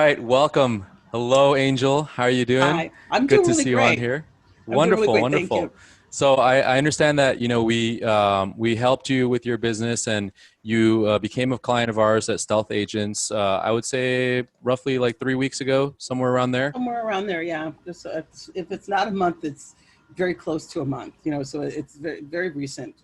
right, welcome. Hello, Angel. How are you doing? Hi, I'm Good doing to really see you on great. here. I'm doing really Wonderful, great. Thank you. wonderful. So I understand that we helped you with your business, and you became a client of ours at Stealth Agents. I would say roughly like 3 weeks ago, somewhere around there. Somewhere around there, yeah. If it's not a month, it's very close to a month. So it's very very recent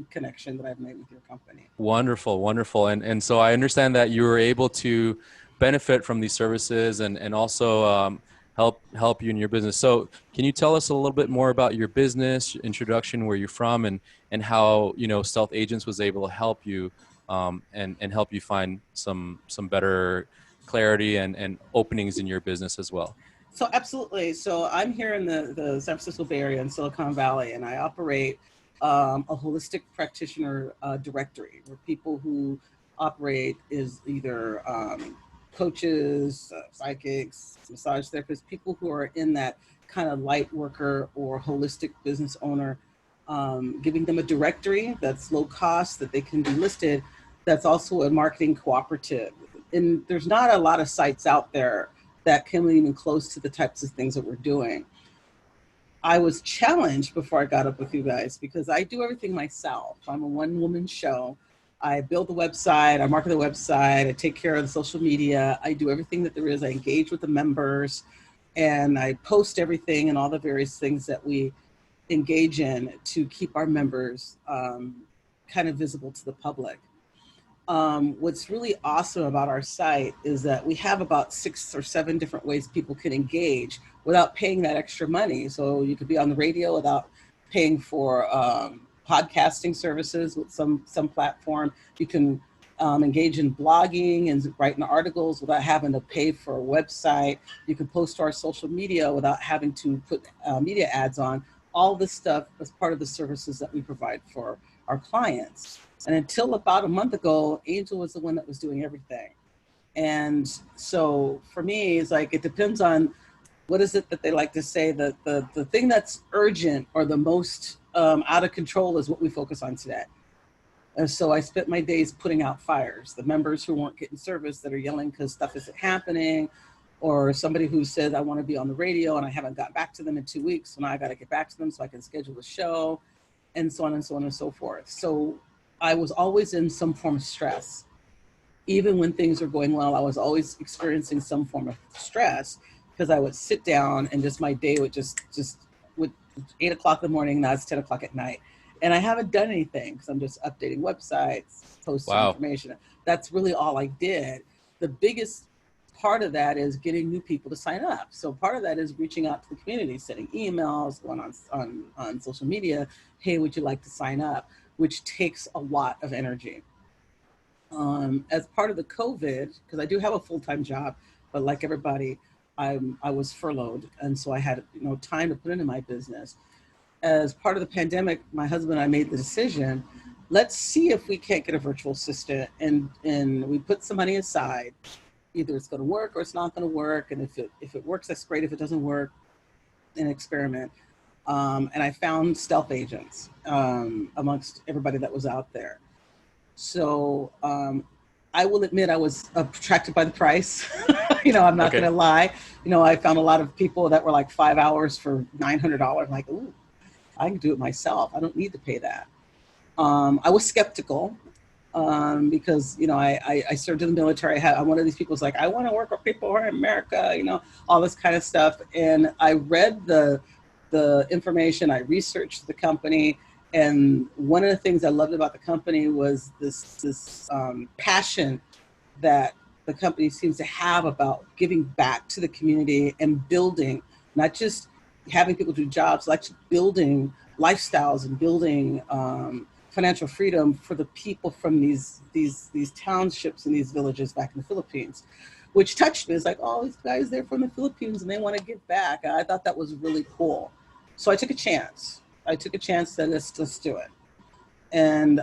connection that I've made with your company. Wonderful, wonderful. And so I understand that you were able to benefit from these services and also help you in your business. So can you tell us a little bit more about your business, introduction, where you're from, and how Stealth Agents was able to help you and help you find some better clarity and openings in your business as well. So absolutely. So I'm here in the San Francisco Bay Area in Silicon Valley, and I operate a holistic practitioner directory where people who operate is either coaches, psychics, massage therapists, people who are in that kind of light worker or holistic business owner, giving them a directory that's low cost that they can be listed. That's also a marketing cooperative. And there's not a lot of sites out there that came even close to the types of things that we're doing. I was challenged before I got up with you guys because I do everything myself. I'm a one woman show. I build the website, I market the website, I take care of the social media, I do everything that there is. I engage with the members and I post everything and all the various things that we engage in to keep our members kind of visible to the public. What's really awesome about our site is that we have about 6 or 7 different ways people can engage without paying that extra money. So you could be on the radio without paying for podcasting services with some platform. You can engage in blogging and writing articles without having to pay for a website. You can post to our social media without having to put media ads on. All this stuff is part of the services that we provide for our clients. And until about a month ago, Angel was the one that was doing everything. And so for me, it's like it depends on what is it that they like to say that the thing that's urgent or the most out of control is what we focus on today. And so I spent my days putting out fires. The members who weren't getting service that are yelling because stuff isn't happening, or somebody who said, I want to be on the radio and I haven't got back to them in 2 weeks. So now I got to get back to them so I can schedule a show, and so on and so on and so forth. So I was always in some form of stress. Even when things were going well, I was always experiencing some form of stress because I would sit down and just my day would just with 8 o'clock in the morning, now it's 10 o'clock at night. And I haven't done anything because I'm just updating websites, posting Wow. information. That's really all I did. The biggest part of that is getting new people to sign up. So part of that is reaching out to the community, sending emails, going on social media. Hey, would you like to sign up? Which takes a lot of energy. As part of the COVID, because I do have a full-time job, but like everybody, I was furloughed, and so I had time to put into my business. As part of the pandemic, my husband and I made the decision, let's see if we can't get a virtual assistant, and we put some money aside. Either it's going to work or it's not going to work, and if it works, that's great. If it doesn't work, an experiment. And I found Stealth Agents amongst everybody that was out there. So I will admit I was attracted by the price. I'm not going Okay. to lie. I found a lot of people that were like 5 hours for $900. I'm like, ooh, I can do it myself. I don't need to pay that. I was skeptical because I served in the military. I'm one of these people who's like, I want to work with people who are in America. All this kind of stuff. And I read the information. I researched the company. And one of the things I loved about the company was this passion that the company seems to have about giving back to the community and building, not just having people do jobs, like building lifestyles and building financial freedom for the people from these townships and these villages back in the Philippines, which touched me. It's like, oh, these guys, they're from the Philippines and they want to give back. And I thought that was really cool. So I took a chance. That let's do it. And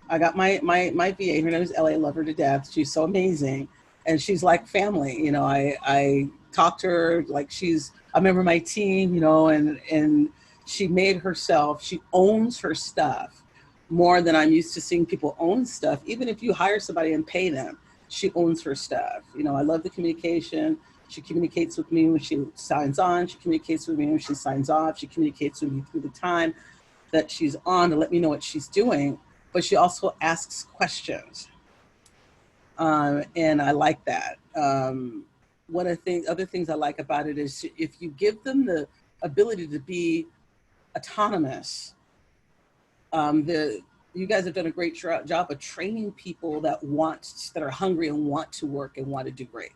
I got my VA. Her name is LA. Love her to death. She's so amazing, and she's like family. I talked to her like she's a member of my team. And she made herself. She owns her stuff more than I'm used to seeing people own stuff. Even if you hire somebody and pay them, she owns her stuff. You know, I love the communication. She communicates with me when she signs on. She communicates with me when she signs off. She communicates with me through the time that she's on to let me know what she's doing. But she also asks questions. And I like that. One of the other things I like about it is if you give them the ability to be autonomous, you guys have done a great job of training people that are hungry and want to work and want to do great,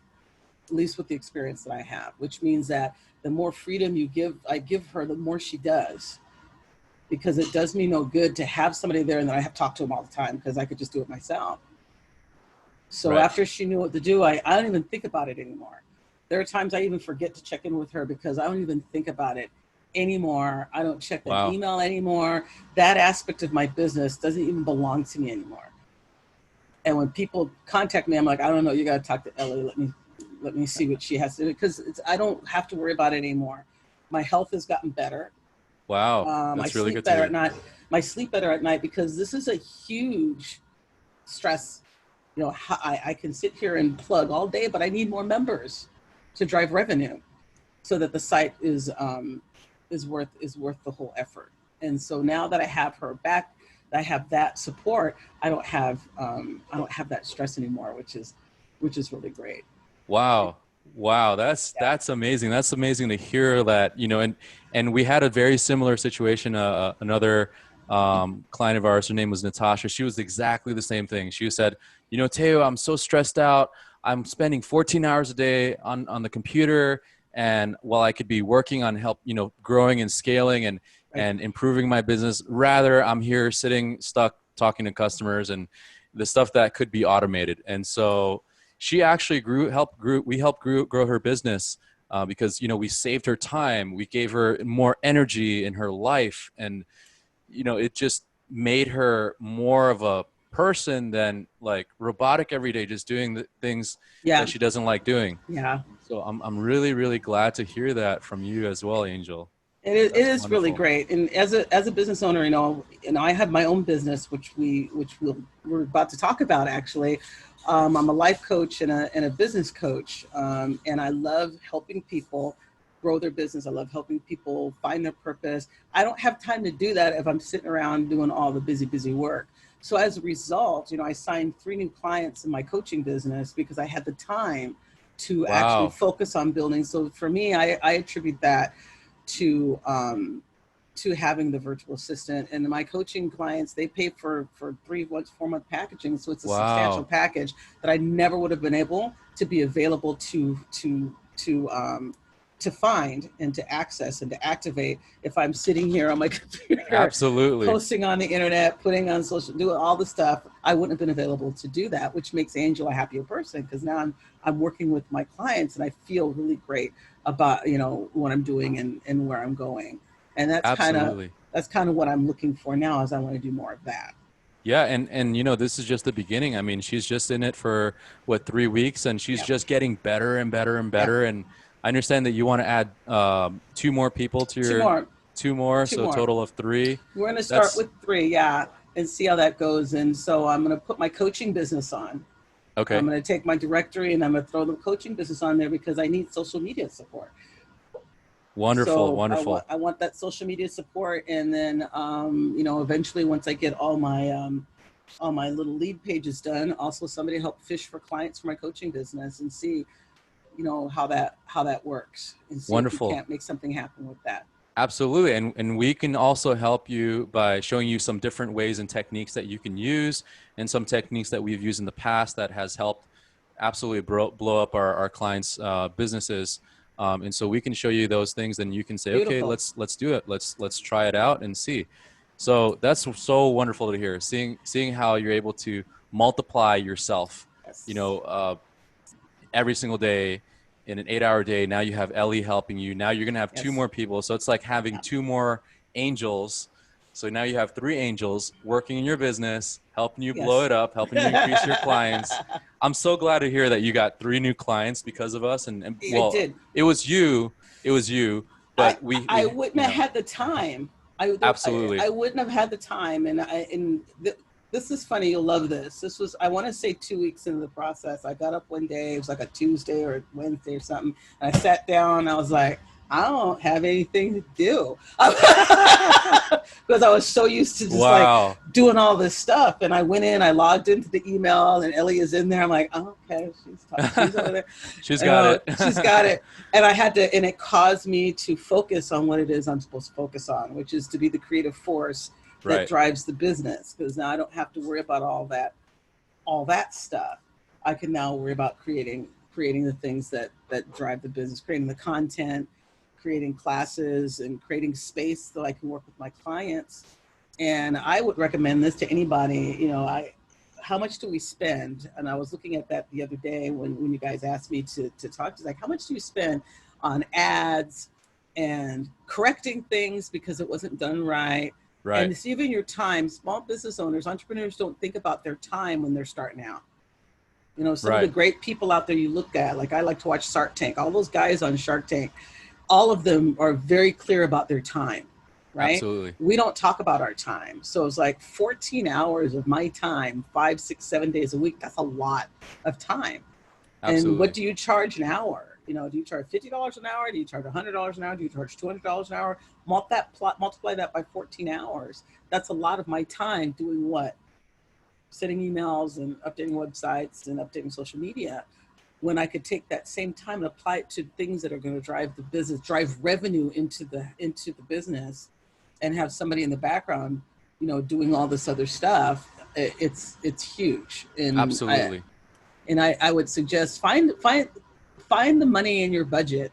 at least with the experience that I have, which means that the more freedom I give her, the more she does, because it does me no good to have somebody there and then I have to talk to them all the time because I could just do it myself. So Right. after she knew what to do, I don't even think about it anymore. There are times I even forget to check in with her because I don't even think about it anymore. I don't check that Wow. email anymore. That aspect of my business doesn't even belong to me anymore. And when people contact me, I'm like, I don't know, you got to talk to Ellie. Let me see what she has to do, because I don't have to worry about it anymore. My health has gotten better. Wow. I That's really sleep good to better at hear. night. I sleep better at night because this is a huge stress. You know, I can sit here and plug all day, but I need more members to drive revenue so that the site is worth the whole effort. And so now that I have her back, I have that support. I don't have that stress anymore, which is really great. Wow. Wow, Yeah. that's amazing. That's amazing to hear that, you know, and we had a very similar situation. Another client of ours, her name was Natasha. She was exactly the same thing. She said, you know, Teo, I'm so stressed out. I'm spending 14 hours a day on the computer, and while I could be working on help, you know, growing and scaling Right. and improving my business, rather I'm here sitting stuck talking to customers and the stuff that could be automated. And so she actually we helped grow her business because, you know, we saved her time, we gave her more energy in her life, and, you know, it just made her more of a person than like robotic every day, just doing the things that Yeah. she doesn't like doing. Yeah. So I'm really, really glad to hear that from you as well, Angel. It That's is really wonderful. great. And as a business owner, you know, I have my own business, we're about to talk about actually. I'm a life coach and a business coach, and I love helping people grow their business. I love helping people find their purpose. I don't have time to do that if I'm sitting around doing all the busy work. So as a result, you know, I signed 3 new clients in my coaching business because I had the time to actually Wow. focus on building. So for me, I attribute that to having the virtual assistant. And my coaching clients, they pay for 4 month packaging, so it's a substantial Wow. package that I never would have been able to be available to find and to access and to activate if I'm sitting here on my computer Absolutely. posting on the internet, putting on social, doing all the stuff. I wouldn't have been available to do that, which makes Angel a happier person because now I'm working with my clients and I feel really great about, you know, what I'm doing and where I'm going. And Absolutely. that's kind of what I'm looking for now, is I want to do more of that. Yeah, and you know, this is just the beginning. I mean, she's just in it for what, 3 weeks, and she's Yeah. just getting better and better and Yeah. better. And I understand that you want to add 2 more people to Two your more. 2 more, Two so a more. total of 3. We're going to start That's with 3, yeah, and see how that goes. And so I'm going to put my coaching business on. I'm okay. going to take my directory and I'm going to throw the coaching business on there because I need social media support. Wonderful, So wonderful. I want that social media support, and then you know, eventually once I get all my little lead pages done, also somebody to help fish for clients for my coaching business and see, you know, how that works and see if we Wonderful. can't make something happen with that. Absolutely. And we can also help you by showing you some different ways and techniques that you can use, and some techniques that we've used in the past that has helped absolutely blow up our clients' businesses. And so we can show you those things, and you can say, okay, Beautiful. let's do it. Let's try it out and see. So that's so wonderful to hear. Seeing how you're able to multiply yourself, you Yes. know, every single day in an 8-hour day. Now you have Ellie helping you. Now you're going to have 2 more Yes. people. So it's like having Yeah. 2 more angels. So now you have 3 angels working in your business, helping you blow Yes. it up, helping you increase your clients. I'm so glad to hear that you got 3 new clients because of us. And I well, did. it was you, but I we, wouldn't you have know, had the time. absolutely. I wouldn't have had the time, and this is funny. You'll love this. This was, I want to say 2 weeks into the process. I got up one day, it was like a Tuesday or Wednesday or something. And I sat down, I was like, I don't have anything to do. Because I was so used to just like Wow. doing all this stuff. And I went in, I logged into the email, and Ellie is in there. I'm like, oh, okay, she's over there. She's got it. She's got it. And I had to, and it caused me to focus on what it is I'm supposed to focus on, which is to be the creative force that Right. drives the business. Because now I don't have to worry about all that stuff. I can now worry about creating the things that drive the business, creating the content, creating classes, and creating space so I can work with my clients. And I would recommend this to anybody. You know, how much do we spend? And I was looking at that the other day when you guys asked me to talk to, like, how much do you spend on ads and correcting things because it wasn't done right? Right. And it's even your time. Small business owners, entrepreneurs don't think about their time when they're starting out. You know, some of the great people out there you look at, like I like to watch Shark Tank, all those guys on Shark Tank, all of them are very clear about their time, right? Absolutely. We don't talk about our time. So it's like 14 hours of my time, 5, 6, 7 days a week. That's a lot of time. Absolutely. And what do you charge an hour? You know, do you charge $50 an hour? Do you charge $100 an hour? Do you charge $200 an hour? Multiply that by 14 hours. That's a lot of my time doing what? Sending emails and updating websites and updating social media, when I could take that same time and apply it to things that are going to drive the business, drive revenue into the business, and have somebody in the background, you know, doing all this other stuff. It's huge. And absolutely. I would suggest find the money in your budget.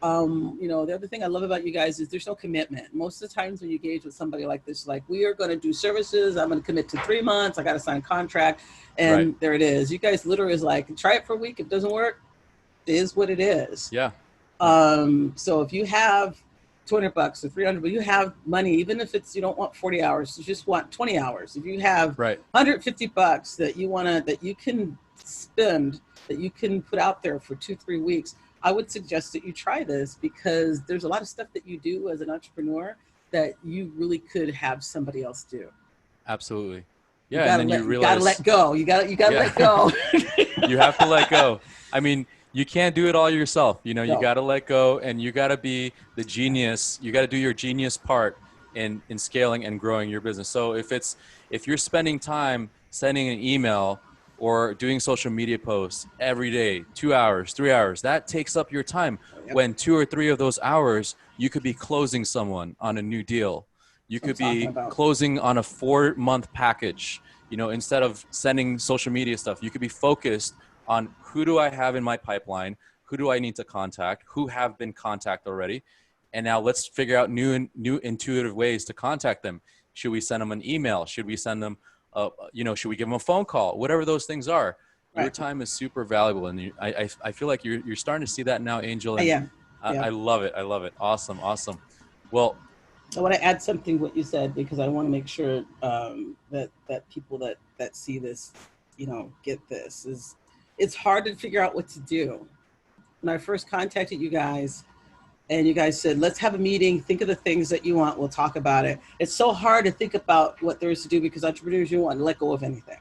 You know, the other thing I love about you guys is there's no commitment. Most of the times when you engage with somebody like this, like, we are going to do services, I'm going to commit to 3 months, I got to sign a contract, and there it is. You guys literally is like, try it for a week. If it doesn't work, it is what it is. Yeah. So if you have $200 or $300, but you have money, even if it's, you don't want 40 hours, you just want 20 hours. If you have $150 that you can spend, that you can put out there for 2-3 weeks, I would suggest that you try this, because there's a lot of stuff that you do as an entrepreneur that you really could have somebody else do. Absolutely. Yeah. And then you realize, you gotta let go. You gotta let go. You have to let go. I mean, you can't do it all yourself. You know, you got to let go, and you got to be the genius. You got to do your genius part in scaling and growing your business. So if you're spending time sending an email or doing social media posts every day, 2 hours, 3 hours, that takes up your time. When 2 or 3 of those hours, you could be closing someone on a new deal. You could be closing on a 4-month package. You know, instead of sending social media stuff, you could be focused on, who do I have in my pipeline? Who do I need to contact? Who have been contacted already? And now let's figure out new intuitive ways to contact them. Should we send them an email? Should we send them should we give them a phone call? Whatever those things are, your time is super valuable, and I feel like you're starting to see that now, Angel. And I love it. I love it. Awesome. Well, I want to add something to what you said, because I want to make sure that people that see this, you know, get this. It's hard to figure out what to do. When I first contacted you guys, and you guys said, let's have a meeting, think of the things that you want, we'll talk about it. It's so hard to think about what there is to do, because entrepreneurs, you want to let go of anything.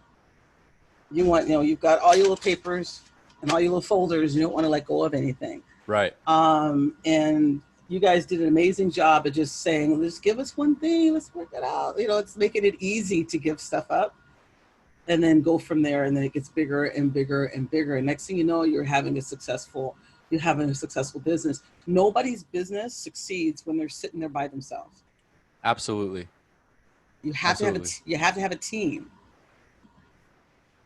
You want, you know, you've got all your little papers and all your little folders, you don't want to let go of anything. Right. And you guys did an amazing job of just saying, just give us one thing, let's work it out. You know, it's making it easy to give stuff up and then go from there. And then it gets bigger and bigger and bigger. And next thing you know, you're having a successful business. Nobody's business succeeds when they're sitting there by themselves. Absolutely. You have to have a team.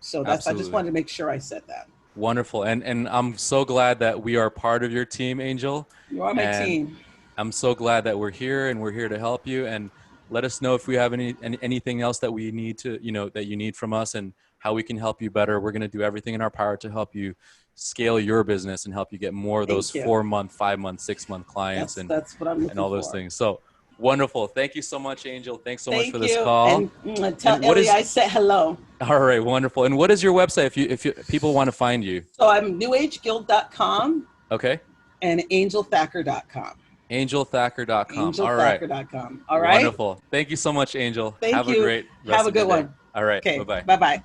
So that's, I just wanted to make sure I said that. Wonderful. And I'm so glad that we are part of your team, Angel. You are my team. I'm so glad that we're here, and we're here to help you. And let us know if we have anything else that we need to, you know, that you need from us, and how we can help you better. We're going to do everything in our power to help you scale your business and help you get more of those 4-month, 5-month, 6-month clients. That's what I'm looking and all those for. things. So wonderful. Thank you so much, Angel. Thanks so much for this call. And tell Ellie I said hello. All right. Wonderful. And what is your website if people want to find you? So I'm newageguild.com. Okay. And angelthacker.com. Angelthacker.com. Angelthacker.com. All right. Wonderful. Thank you so much, Angel. Thank you. Have a great rest Have a of your good day. one. All right. Okay, Bye-bye. bye bye.